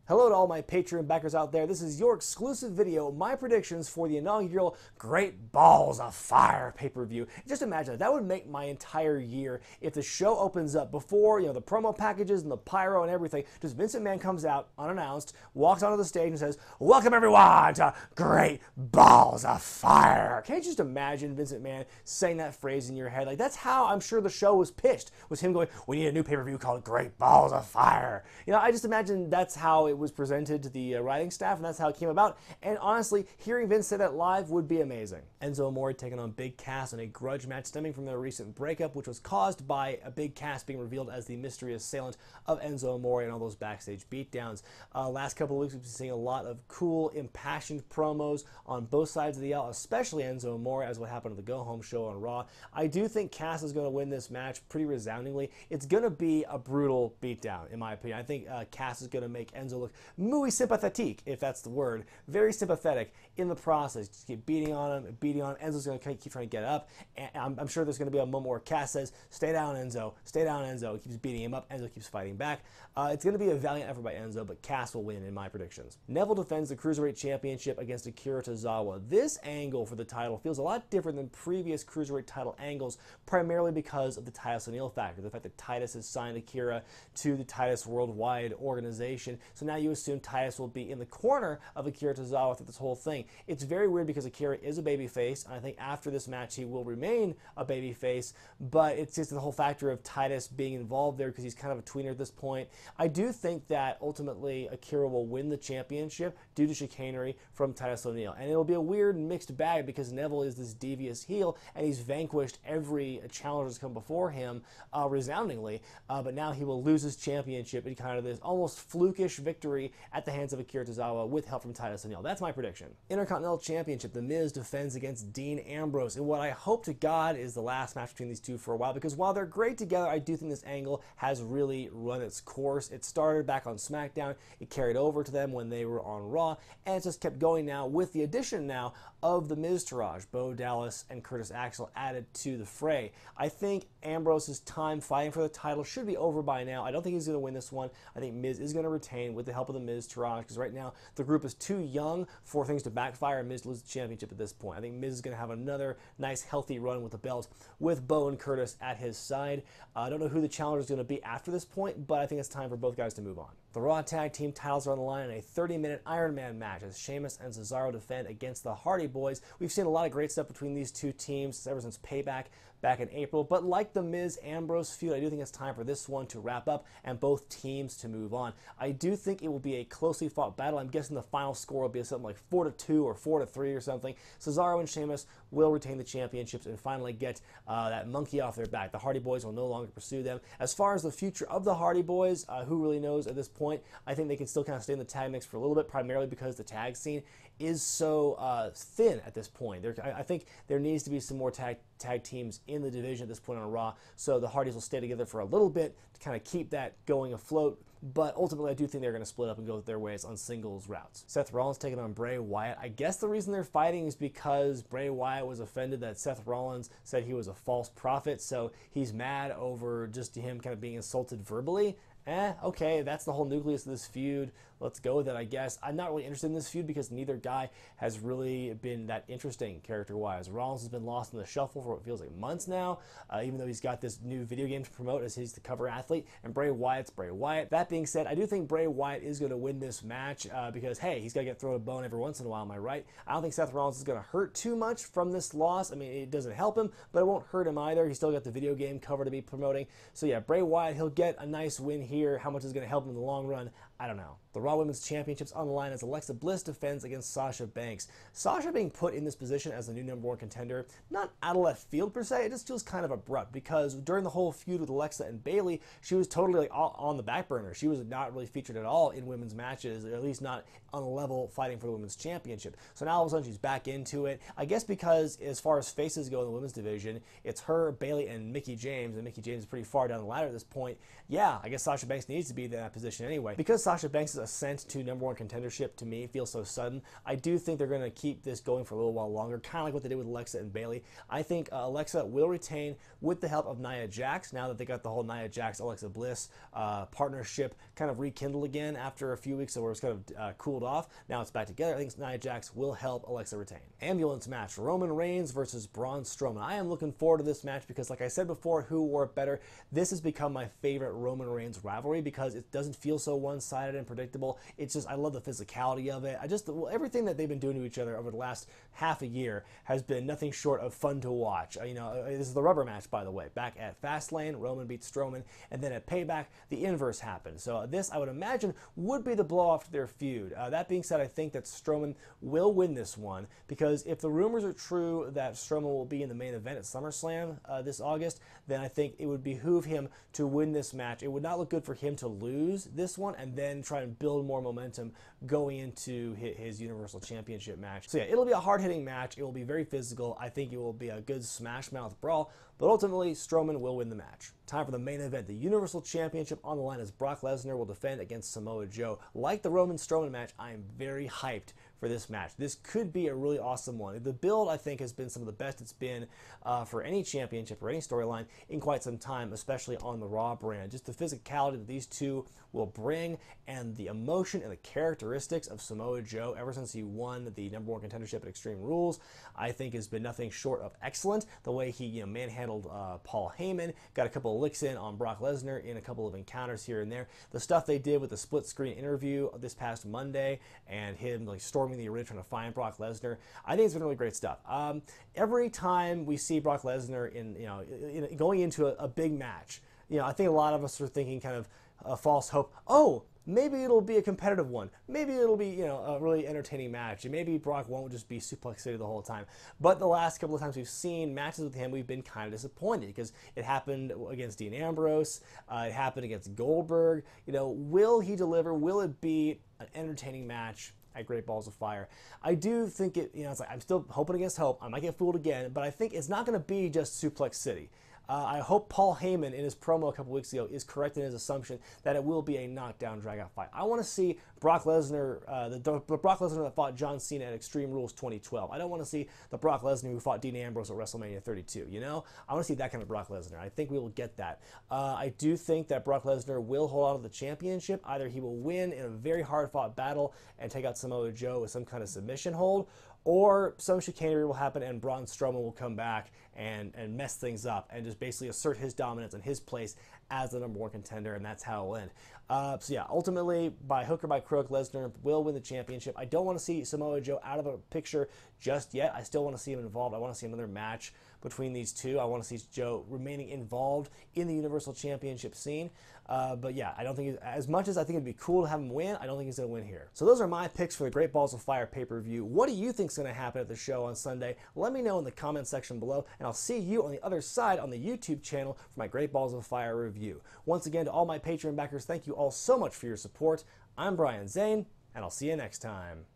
Hello to all my Patreon backers out there. This is your exclusive video, my predictions for the inaugural Great Balls of Fire pay-per-view. Just imagine that would make my entire year if the show opens up before, the promo packages and the pyro and everything. Just Vince McMahon comes out unannounced, walks onto the stage and says, "Welcome everyone to Great Balls of Fire." Can't you just imagine Vince McMahon saying that phrase in your head? Like, that's how I'm sure the show was pitched, was him going, "We need a new pay-per-view called Great Balls of Fire." I just imagine that's how it was presented to the writing staff, and that's how it came about. And honestly, hearing Vince say that live would be amazing. Enzo Amore taking on Big Cass in a grudge match stemming from their recent breakup, which was caused by a Big Cass being revealed as the mystery assailant of Enzo Amore and all those backstage beatdowns. Last couple of weeks, we've been seeing a lot of cool, impassioned promos on both sides of the aisle, especially Enzo Amore, as what happened at the Go Home show on Raw. I do think Cass is going to win this match pretty resoundingly. It's going to be a brutal beatdown, in my opinion. I think Cass is going to make Enzo look muy sympathetique, if that's the word, very sympathetic in the process. Just keep beating on him. Enzo's going to keep trying to get up, and I'm sure there's going to be a moment where Cass says, "Stay down, Enzo. Stay down, Enzo." He keeps beating him up. Enzo keeps fighting back. It's going to be a valiant effort by Enzo, but Cass will win in my predictions. Neville defends the Cruiserweight Championship against Akira Tozawa. This angle for the title feels a lot different than previous Cruiserweight title angles, primarily because of the Titus O'Neil factor, the fact that Titus has signed Akira to the Titus Worldwide organization. So now you assume Titus will be in the corner of Akira Tozawa through this whole thing. It's very weird because Akira is a babyface, and I think after this match he will remain a babyface, but it's just the whole factor of Titus being involved there because he's kind of a tweener at this point. I do think that ultimately Akira will win the championship due to chicanery from Titus O'Neil, and it'll be a weird mixed bag because Neville is this devious heel, and he's vanquished every challenger that's come before him resoundingly, but now he will lose his championship in kind of this almost flukish victory at the hands of Akira Tozawa with help from Titus O'Neil. That's my prediction. Intercontinental Championship, The Miz defends against Dean Ambrose in what I hope to God is the last match between these two for a while, because while they're great together, I do think this angle has really run its course. It started back on SmackDown, it carried over to them when they were on Raw, and it's just kept going now with the addition now of the Miztourage, Bo Dallas and Curtis Axel added to the fray. I think Ambrose's time fighting for the title should be over by now. I don't think he's going to win this one. I think Miz is going to retain with the help of the Miztourage, because right now the group is too young for things to backfire and Miz to lose the championship at this point. I think Miz is going to have another nice healthy run with the belt with Bo and Curtis at his side. I don't know who the challenger is going to be after this point, but I think it's time for both guys to move on. The Raw Tag Team titles are on the line in a 30-minute Iron Man match as Sheamus and Cesaro defend against the Hardy Boys. We've seen a lot of great stuff between these two teams ever since Payback back in April, but like the Miz-Ambrose feud, I do think it's time for this one to wrap up and both teams to move on. I do think it will be a closely fought battle. I'm guessing the final score will be something like 4-2 or 4-3 or something. Cesaro and Sheamus will retain the championships and finally get that monkey off their back. The Hardy Boys will no longer pursue them. As far as the future of the Hardy Boys, who really knows at this point? I think they can still kind of stay in the tag mix for a little bit, primarily because the tag scene is so thin at this point. I think there needs to be some more tag teams in the division at this point on Raw, so the Hardys will stay together for a little bit to kind of keep that going afloat, but ultimately I do think they're going to split up and go their ways on singles routes. Seth Rollins taking on Bray Wyatt. I guess the reason they're fighting is because Bray Wyatt was offended that Seth Rollins said he was a false prophet, so he's mad over just him kind of being insulted verbally. Okay, that's the whole nucleus of this feud. Let's go with it, I guess. I'm not really interested in this feud because neither guy has really been that interesting character-wise. Rollins has been lost in the shuffle for what feels like months now, even though he's got this new video game to promote as he's the cover athlete, and Bray Wyatt's Bray Wyatt. That being said, I do think Bray Wyatt is going to win this match because, hey, he's got to get thrown a bone every once in a while, am I right? I don't think Seth Rollins is going to hurt too much from this loss. I mean, it doesn't help him, but it won't hurt him either. He's still got the video game cover to be promoting. So yeah, Bray Wyatt, he'll get a nice win here. How much is going to help him in the long run? I don't know. The Raw Women's Championships on the line as Alexa Bliss defends against Sasha Banks. Sasha being put in this position as the new #1 contender, not out of left field per se, it just feels kind of abrupt because during the whole feud with Alexa and Bayley, she was totally like on the back burner. She was not really featured at all in women's matches, or at least not on a level fighting for the Women's Championship. So now all of a sudden she's back into it. I guess because as far as faces go in the women's division, it's her, Bayley, and Mickie James, and Mickie James is pretty far down the ladder at this point. Yeah, I guess Sasha Banks needs to be in that position anyway. Because Sasha Banks' ascent to #1 contendership, to me, feels so sudden. I do think they're going to keep this going for a little while longer, kind of like what they did with Alexa and Bayley. I think Alexa will retain with the help of Nia Jax, now that they got the whole Nia Jax-Alexa Bliss partnership kind of rekindled again after a few weeks where it was kind of cooled off. Now it's back together. I think Nia Jax will help Alexa retain. Ambulance match, Roman Reigns versus Braun Strowman. I am looking forward to this match because, like I said before, who wore it better? This has become my favorite Roman Reigns rivalry because it doesn't feel so one-sided and predictable. It's just, I love the physicality of it. Everything that they've been doing to each other over the last half a year has been nothing short of fun to watch. This is the rubber match, by the way. Back at Fastlane, Roman beats Strowman, and then at Payback, the inverse happened. So this, I would imagine, would be the blow-off to their feud. That being said, I think that Strowman will win this one because if the rumors are true that Strowman will be in the main event at SummerSlam this August, then I think it would behoove him to win this match. It would not look good for him to lose this one and then try and build more momentum going into his Universal Championship match. So yeah, it'll be a hard-hitting match. It will be very physical. I think it will be a good smash-mouth brawl, but ultimately, Strowman will win the match. Time for the main event. The Universal Championship on the line as Brock Lesnar will defend against Samoa Joe. Like the Roman Strowman match, I am very hyped for this match. This could be a really awesome one. The build, I think, has been some of the best it's been for any championship or any storyline in quite some time, especially on the Raw brand. Just the physicality that these two will bring and the emotion and the characteristics of Samoa Joe ever since he won the #1 contendership at Extreme Rules, I think has been nothing short of excellent. The way he manhandled Paul Heyman, got a couple of licks in on Brock Lesnar in a couple of encounters here and there. The stuff they did with the split screen interview this past Monday and him like storming the arena trying to find Brock Lesnar, I think it's been really great stuff. Every time we see Brock Lesnar going into a big match, I think a lot of us are thinking kind of a false hope. Oh, maybe it'll be a competitive one. Maybe it'll be, a really entertaining match. And maybe Brock won't just be Suplex City the whole time. But the last couple of times we've seen matches with him, we've been kind of disappointed because it happened against Dean Ambrose. It happened against Goldberg. Will he deliver? Will it be an entertaining match at Great Balls of Fire? I do think it's like I'm still hoping against hope. I might get fooled again, but I think it's not going to be just Suplex City. I hope Paul Heyman in his promo a couple weeks ago is correct in his assumption that it will be a knockdown, drag-out fight. I want to see Brock Lesnar, the Brock Lesnar that fought John Cena at Extreme Rules 2012. I don't want to see the Brock Lesnar who fought Dean Ambrose at WrestleMania 32, I want to see that kind of Brock Lesnar. I think we will get that. I do think that Brock Lesnar will hold on to the championship. Either he will win in a very hard-fought battle and take out Samoa Joe with some kind of submission hold, or some chicanery will happen and Braun Strowman will come back and mess things up and just basically assert his dominance and his place as the #1 contender, and that's how it'll end. So yeah, ultimately, by hook or by crook, Lesnar will win the championship. I don't want to see Samoa Joe out of the picture just yet. I still want to see him involved. I want to see another match between these two. I want to see Joe remaining involved in the Universal Championship scene. But yeah, I don't think, as much as I think it'd be cool to have him win, I don't think he's going to win here. So those are my picks for the Great Balls of Fire pay-per-view. What do you think is going to happen at the show on Sunday? Let me know in the comment section below, and I'll see you on the other side on the YouTube channel for my Great Balls of Fire review. Once again, to all my Patreon backers, thank you all so much for your support. I'm Brian Zane, and I'll see you next time.